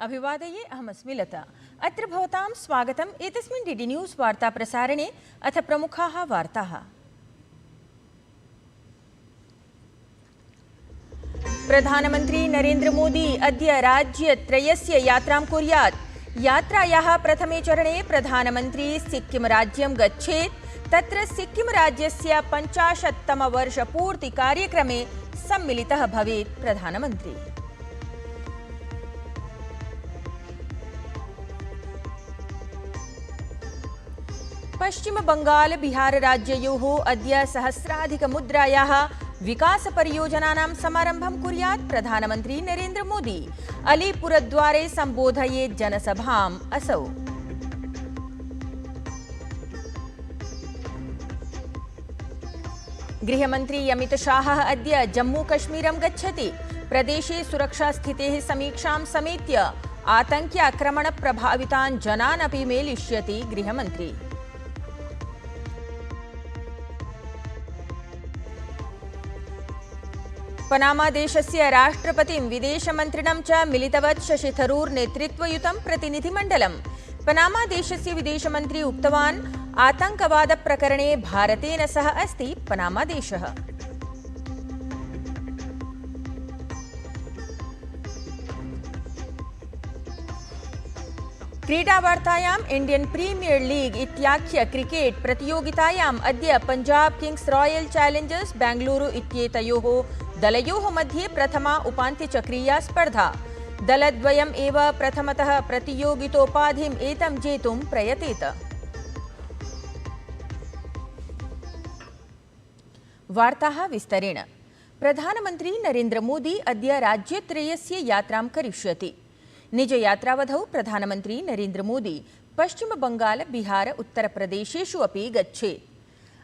अभिवादये अहमस्मि लता। अत्र भवतां स्वागतम् एतस्मिन् डीडी न्यूज़ वार्ता प्रसारणे। अथ प्रमुखाः वार्ताः। प्रधानमन्त्री नरेन्द्र मोदी अद्य राज्यत्रयस्य यात्रां कुर्यात्। यात्रायाः प्रथमे चरणे प्रधानमन्त्री सिक्किम राज्यं गच्छेत्। तत्र सिक्किम राज्यस्य 50तमवर्षपूर्ति कार्यक्रमे सम्मिलितः भवेत् प्रधानमन्त्री। पश्चिम बंगाल बिहार राज्ययोः अद्य सहस्राधिकमुद्रायाः विकासपरियोजनानां समारम्भं कुर्यात् प्रधानमन्त्री नरेन्द्र मोदी। अलीपुरद्वारे सम्बोधयेत् जनसभाम् असौ। गृहमन्त्री अमित शाहः अद्य जम्मू कश्मीरं गच्छति। प्रदेशे सुरक्षास्थितेः समीक्षां समेत्य आतङ्क्याक्रमण प्रभावितान् जनान् अपि मेलिष्यति गृहमन्त्री। पनामा देशस्य राष्ट्रपतिं विदेशमन्त्रिणं च मिलितवत् शशि थरूर् नेतृत्वयुतं प्रतिनिधिमण्डलम्। पनामा देशस्य विदेशमन्त्री उक्तवान् आतङ्कवादप्रकरणे भारतेन सह अस्ति पनामा देशः। क्रीडावार्तायाम् इंडियन प्रीमियर लीग इत्याख्य क्रिकेट प्रतियोगितायाम् अद्य Punjab Kings royal Challengers Bengaluru इत्येतयोः दलयोः मध्ये प्रथमा उपान्त्यचक्रीया स्पर्धा। दलद्वयम् एव प्रथमतः प्रतियोगितोपाधिम् एतं जेतुं प्रयतेत। वार्ताः विस्तरेण। प्रधानमन्त्री नरेन्द्र मोदी अद्य राज्यत्रयस्य यात्रां करिष्यति। निजयात्रावधौ प्रधानमन्त्री नरेन्द्र मोदी पश्चिम बंगाल बिहार उत्तरप्रदेशेषु अपि गच्छेत्।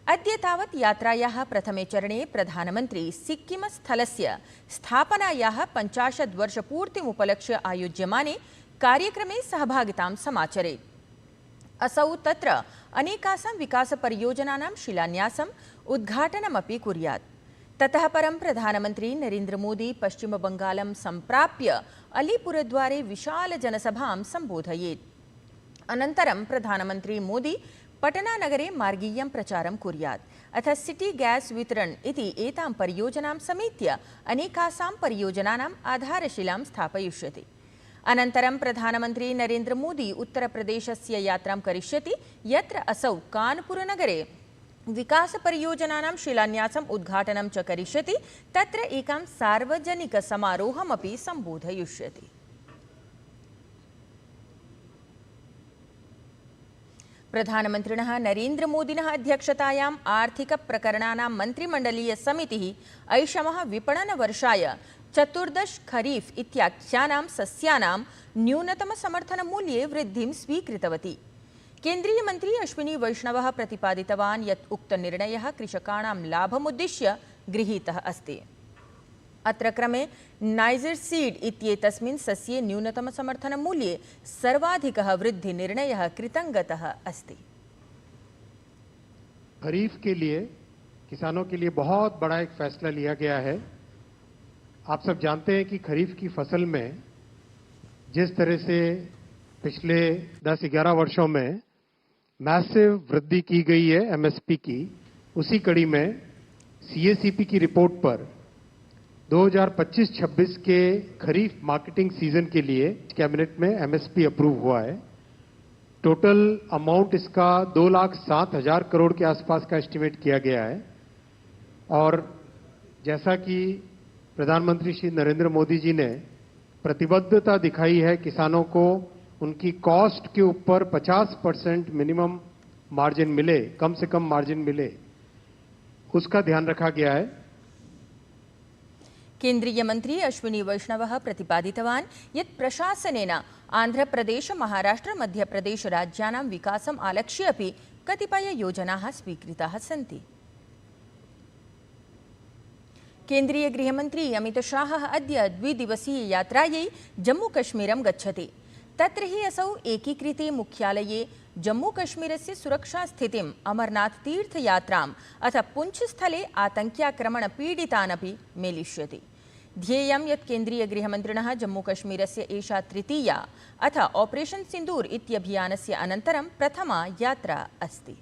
अद्य तावत् यात्रायाः प्रथमे चरणे प्रधानमन्त्री सिक्किम स्थलस्य स्थापनायाः 50 वर्षपूर्तिमुपलक्ष्य आयोज्यमाने कार्यक्रमे सहभागितां समाचरेत्। असौ तत्र अनेकासां विकासपरियोजनानां शिलान्यासम् उद्घाटनमपि कुर्यात्। ततः परं प्रधानमन्त्री नरेन्द्र मोदी पश्चिम बंगालं सम्प्राप्य अलीपुरद्वारे विशाल जनसभां सम्बोधयेत्। अनन्तरं प्रधानमन्त्री मोदी पटना नगरे मार्गीयं प्रचारं कुर्यात्। अथ सिटी गैस वितरण इति एतां परियोजनां समेत्य अनेकासां परियोजनानाम् आधारशिलां स्थापयिष्यति। अनन्तरं प्रधानमन्त्री नरेन्द्र मोदी उत्तरप्रदेशस्य यात्रां करिष्यति, यत्र असौ कानपुरनगरे विकासपरियोजनानां शिलान्यासम् उद्घाटनं च करिष्यति। तत्र एकां सार्वजनिकसमारोहमपि सम्बोधयिष्यति। प्रधानमन्त्रिणः नरेन्द्र मोदिनः अध्यक्षतायाम् आर्थिकप्रकरणानां मन्त्रिमण्डलीय समितिः ऐषमः विपणनवर्षाय 14 खरीफ इत्याख्यानां सस्यानां न्यूनतमसमर्थनमूल्ये वृद्धिं स्वीकृतवती। केन्द्रीय मन्त्री अश्विनी वैष्णवः प्रतिपादितवान् यत् उक्तनिर्णयः कृषकाणां लाभमुद्दिश्य गृहीतः अस्ति। अत्र क्रमे नाइजर सीड इत्येतस्मिन् सस्ये न्यूनतमसमर्थनमूल्ये सर्वाधिकः वृद्धिनिर्णयः कृतङ्गतः अस्ति। खरीफ के लिए किसानों के लिए बहुत बड़ा एक फैसला लिया गया है। आप सब जानते हैं कि खरीफ की फसल में जिस तरह से पिछले 10-11 वर्षों में मैसिव वृद्धि की गई है एमएसपी की, उसी कड़ी में सीएसीपी की रिपोर्ट पर 2025-26 के खरीफ मार्केटिंग सीजन के लिए कैबिनेट में एमएसपी अप्रूव हुआ है। टोटल अमाउंट इसका 2,07,000 करोड़ के आसपास का एस्टिमेट किया गया है। और जैसा कि प्रधानमंत्री श्री नरेंद्र मोदी जी ने प्रतिबद्धता दिखाई है किसानों को उनकी कॉस्ट के ऊपर 50% मिनिमम मार्जिन मिले, कम से कम मार्जिन मिले, उसका ध्यान रखा गया है। केन्द्रीय मन्त्री अश्विनी वैष्णवः प्रतिपादितवान् यत् प्रशासनेन आन्ध्रप्रदेश महाराष्ट्र मध्यप्रदेश राज्यानां विकासम् आलक्ष्य अपि कतिपययोजनाः स्वीकृताः सन्ति। केन्द्रीय गृहमन्त्री अमित शाहः अद्य द्विदिवसीय यात्रायै जम्मूकश्मीरं गच्छति। तत्र हि असौ एकीकृते मुख्यालये जम्मूकश्मीरस्य सुरक्षास्थितिम्, अमरनाथ तीर्थयात्राम् अथ पुंछस्थले आतङ्क्याक्रमणपीडितानपि मेलिष्यति। ध्येयं यत् केन्द्रीयगृहमन्त्रिणः जम्मूकश्मीरस्य एषा तृतीया अथ ऑपरेशन सिन्दूर इत्यभियानस्य अनन्तरं प्रथमा यात्रा अस्ति।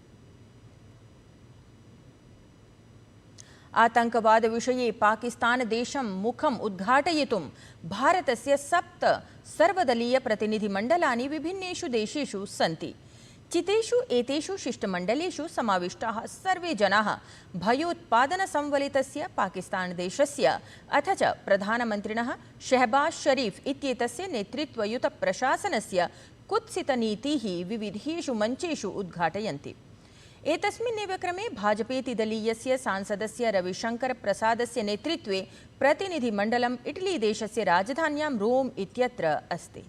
आतंकवादविषये पाकिस्तानदेशं मुखम् उद्घाटयितुं भारतस्य 7 सर्वदलीयप्रतिनिधिमण्डलानि विभिन्नेषु देशेषु सन्ति। चितेषु एतेषु शिष्टमण्डलेषु समाविष्टाः सर्वे जनाः भयोत्पादनसंवलितस्य पाकिस्तानदेशस्य अथ च प्रधानमन्त्रिणः शहबाज शरीफ इत्येतस्य नेतृत्वयुतप्रशासनस्य कुत्सितनीतिः विविधेषु मञ्चेषु उद्घाटयन्ति। एतस्मिन्नेव क्रमे भाजपेति दलीयस्य सांसदस्य रविशंकर प्रसादस्य नेतृत्वे प्रतिनिधिमण्डलम् इटलीदेशस्य राजधान्यां रोम इत्यत्र अस्ति।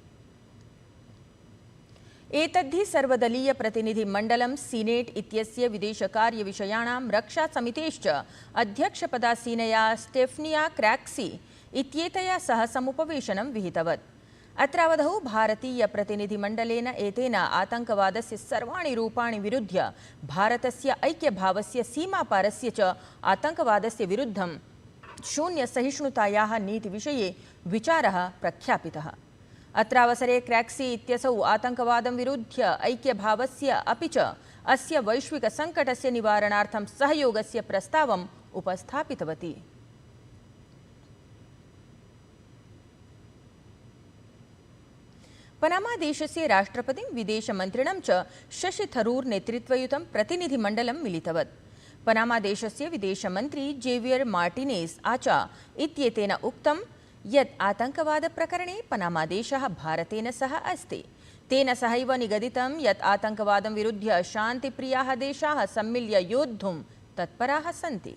एतद्धि सर्वदलीयप्रतिनिधिमण्डलं सीनेट इत्यस्य विदेशकार्यविषयाणां रक्षासमितेश्च अध्यक्षपदासीनया स्टेफनिया क्रैक्सी इत्येतया सह समुपवेशनं विहितवत्। अत्रावधौ भारतीयप्रतिनिधिमण्डलेन एतेन आतंकवादस्य सर्वाणि रूपाणि विरुध्य भारतस्य ऐक्यभावस्य सीमापारस्य च आतंकवादस्य विरुद्धं शून्यसहिष्णुतायाः नीतिविषये विचारः प्रख्यापितः। अत्रावसरे क्रैक्सी इत्यसौ आतंकवादं विरुध्य ऐक्यभावस्य अपि च अस्य वैश्विकसङ्कटस्य निवारणार्थं सहयोगस्य प्रस्तावम् उपस्थापितवती। पनामा देशस्य राष्ट्रपतिं विदेशमन्त्रिणं च शशि थरूर नेतृत्वयुतं प्रतिनिधिमण्डलं मिलितवत्। पनामा देशस्य विदेशमन्त्री जेवियर मार्टिनेज आचा इत्येतेन उक्तं यत् आतंकवादप्रकरणे पनामा देशः भारतेन सह अस्ति। तेन सहैव निगदितं यत् आतंकवादं विरुध्य शान्तिप्रियाः देशाः सम्मिल्य योद्धुं तत्पराः सन्ति।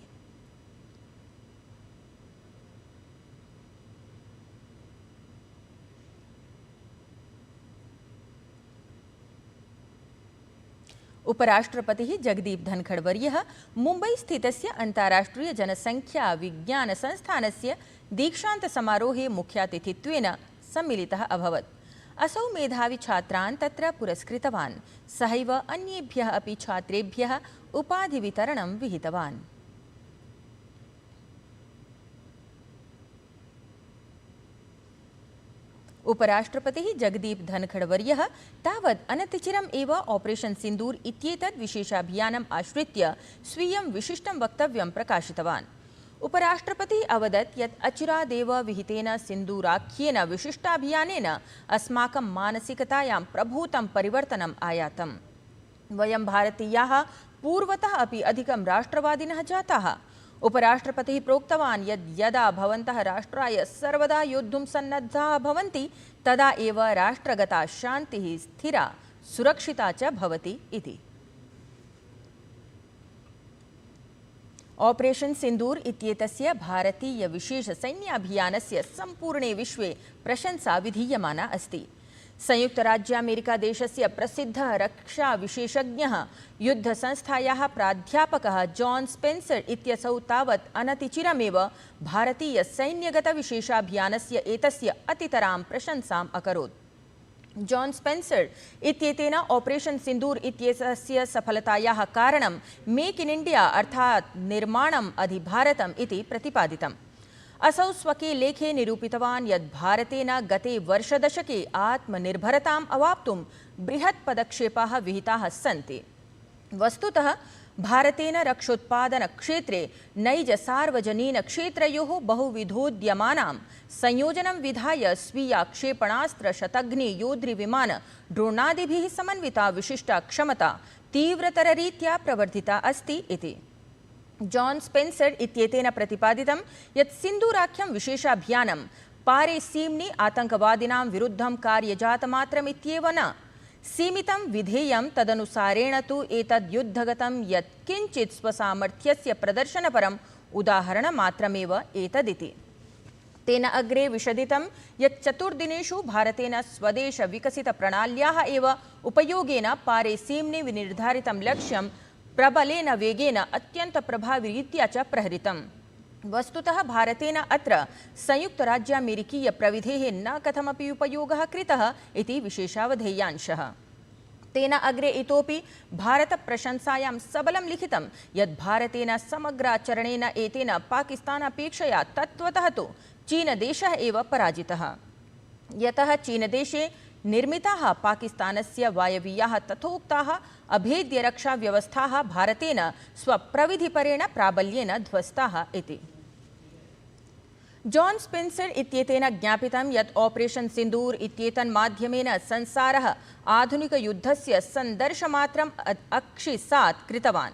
उपराष्ट्रपतिः जगदीप धनखड़ वर्यः मुम्बई स्थितस्य अन्ताराष्ट्रिय जनसंख्या विज्ञान संस्थानस्य दीक्षान्तसमारोहे मुख्यातिथित्वेन सम्मिलितः अभवत्। असौ मेधावी छात्रान् तत्र पुरस्कृतवान्। सहैव अन्येभ्यः अपि छात्रेभ्यः उपाधिवितरणं विहितवान्। उपराष्ट्रपतिः जगदीप धनखड़ वर्यः तावत् अनतिचिरम् एव ऑपरेशन सिन्दूर इत्येतद् विशेषाभियानम् आश्रित्य स्वीयं विशिष्टं वक्तव्यं प्रकाशितवान्। उपराष्ट्रपतिः अवदत् यत् अचिरादेव विहितेन सिन्दूराख्येन विशिष्टाभियानेन अस्माकं मानसिकतायां प्रभूतं परिवर्तनम् आयातम्। वयं भारतीयाः पूर्वतः अपि अधिकं राष्ट्रवादिनः जाताः। उपराष्ट्रपतिः प्रोक्तवान् यत् यदा भवन्तः राष्ट्राय सर्वदा योद्धुं सन्नद्धाः भवन्ति तदा एव राष्ट्रगता शान्तिः स्थिरा सुरक्षिता च भवति इति। ऑपरेशन सिन्दूर इत्येतस्य भारतीय विशेष सैन्याभियानस्य सम्पूर्णे विश्वे प्रशंसा विधीयमाना अस्ति। संयुक्त राज्य अमेरिका देशस्य प्रसिद्धः रक्षा विशेषज्ञः युद्धसंस्थायाः प्राध्यापकः जॉन स्पेन्सर इत्यसौ तावत् अनतिचिरमेव भारतीय सैन्यगतविशेषाभियानस्य एतस्य अतितरां प्रशंसाम् अकरोत्। जॉन स्पेन्सर इत्येतेन ऑपरेशन सिन्दूर इत्यस्य सफलतायाः कारणं मेक इन इंडिया अर्थात् निर्माणम् अधि भारतम् इति प्रतिपादितम्। असौ स्वके लेखे निरूपितवान् यत् भारतेन गते वर्षदशके आत्मनिर्भरताम् अवाप्तुं बृहत् पदक्षेपाः विहिताः सन्ति। वस्तुतः भारतेन रक्षोत्पादनक्षेत्रे नैज सार्वजनीन क्षेत्रयोः बहुविधोद्यमानां संयोजनं विधाय स्वीया क्षेपणास्त्र शतघ्नि योद्रि विमान ड्रोनादिभिः समन्विता विशिष्टा क्षमता तीव्रतररीत्या प्रवर्धिता अस्ति इति। जॉन स्पेन्सर इत्येतेन प्रतिपादितं यत् सिन्दूराख्यं विशेषाभियानं पारे सीम्नि आतंकवादिनां विरुद्धं कार्यजातमात्रमित्येव न सीमितं विधेयं तदनुसारेण तु एतद् युद्धगतं यत् किञ्चित् स्वसामर्थ्यस्य प्रदर्शनपरम् उदाहरणमात्रमेव एतदिति। तेन अग्रे विशदितं यत् 4 दिनेषु भारतेन स्वदेशविकसितप्रणाल्याः एव उपयोगेन पारे सीम्नि विनिर्धारितं लक्ष्यं प्रबलेन वेगेन अत्यन्तप्रभाविरीत्या च प्रहृतम्। वस्तुतः भारतेन अत्र संयुक्तराज्यामेरिकीयप्रविधेः न कथमपि उपयोगः कृतः इति विशेषावधेयांशः। तेन अग्रे इतोपि भारतप्रशंसायां सबलं लिखितं यत् भारतेन समग्राचरणेन एतेन पाकिस्तानापेक्षया तत्त्वतः तु चीनदेशः एव पराजितः, यतः चीनदेशे निर्मिताः पाकिस्तानस्य वायवीयाः तथोक्ताः अभेद्यरक्षाव्यवस्थाः भारतेन स्वप्रविधिपरेण प्राबल्येन ध्वस्ताः इति। जॉन स्पेन्सर इत्येतेन ज्ञापितं यत् ऑपरेशन सिन्दूर इत्येतन्माध्यमेन संसारः आधुनिकयुद्धस्य सन्दर्शमात्रम् अक्षिसात् कृतवान्।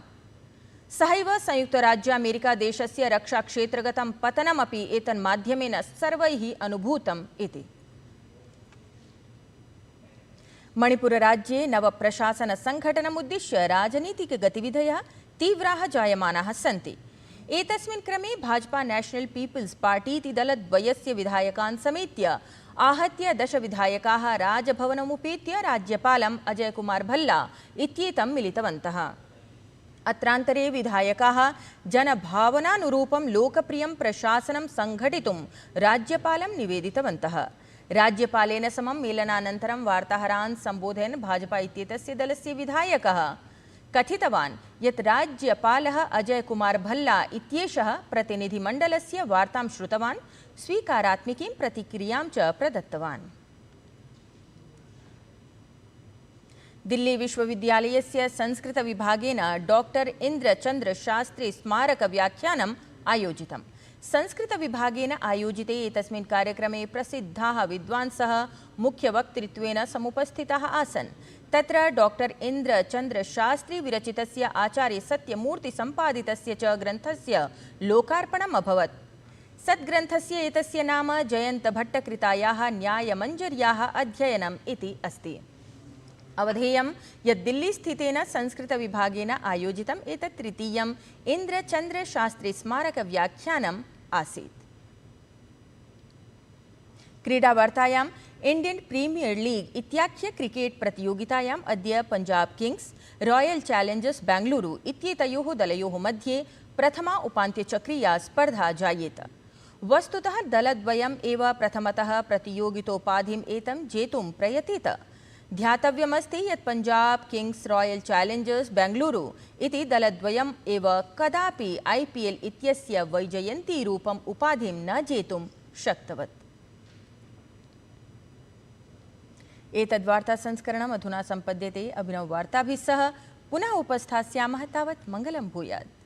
सहैव संयुक्तराज्यामेरिकादेशस्य रक्षाक्षेत्रगतं पतनमपि एतन्माध्यमेन सर्वैः अनुभूतम् इति। मणिपुरराज्ये नवप्रशासनसङ्घटनमुद्दिश्य राजनीतिकगतिविधयः तीव्राः जायमानाः सन्ति। एतस्मिन् क्रमे भाजपा नेशनल पीपल्स पार्टी इति दलद्वयस्य विधायकान् समेत्य आहत्य 10 विधायकाः राजभवनमुपेत्य राज्यपालम् अजयकुमार भल्ला इत्येतं मिलितवन्तः। अत्रान्तरे विधायकाः जनभावनानुरूपं लोकप्रियं प्रशासनं संघटितुं राज्यपालं निवेदितवन्तः। राज्यपालेन समं मेलनानन्तरं वार्ताहरान् सम्बोधयन् भाजपा इत्येतस्य दलस्य विधायकः कथितवान् यत् राज्यपालः अजयकुमार भल्ला इत्येषः प्रतिनिधिमण्डलस्य वार्तां श्रुतवान्, स्वीकारात्मकीं प्रतिक्रियां च प्रदत्तवान्। दिल्ली विश्वविद्यालयस्य संस्कृतविभागेन डॉक्टर इन्द्रचन्द्र शास्त्री स्मारकव्याख्यानम् आयोजितम्। संस्कृतविभागेन आयोजिते एतस्मिन् कार्यक्रमे प्रसिद्धाः विद्वांसः मुख्यवक्तृत्वेन समुपस्थिताः आसन्। तत्र डॉक्टर इन्द्रचन्द्र शास्त्री विरचितस्य आचार्य सत्यमूर्ति सम्पादितस्य च ग्रन्थस्य लोकार्पणम् अभवत्। सद्ग्रन्थस्य एतस्य नाम जयन्तभट्टकृतायाः न्यायमञ्जर्याः अध्ययनम् इति अस्ति। अवधेयं यत् दिल्लीस्थितेन संस्कृतविभागेन आयोजितम् एतत् तृतीयम् इन्द्रचन्द्र शास्त्री स्मारकव्याख्यानम् आसीत्। क्रीडावार्तायाम् इंडियन प्रीमियर लीग इत्याख्य क्रिकेट प्रतियोगितायाम् अद्य Punjab Kings royal Challengers Bengaluru इत्येतयोः दलयोः मध्ये प्रथमा उपान्त्यचक्रीया स्पर्धा जायेत। वस्तुतः दलद्वयम् एव प्रथमतः प्रतियोगितोपाधिम् एतं जेतुं प्रयतेत। ध्यातव्यमस्ति यत् Punjab Kings royal Challengers Bengaluru इति दलद्वयम् एव कदापि IPL इत्यस्य वैजयन्तीरूपम् उपाधिं न जेतुं शक्तवत्। एतद्वार्ता संस्करणम् अधुना सम्पद्यते। अभिनववार्ताभिः सह पुनः उपस्थास्यामः। तावत् मङ्गलं भूयात्।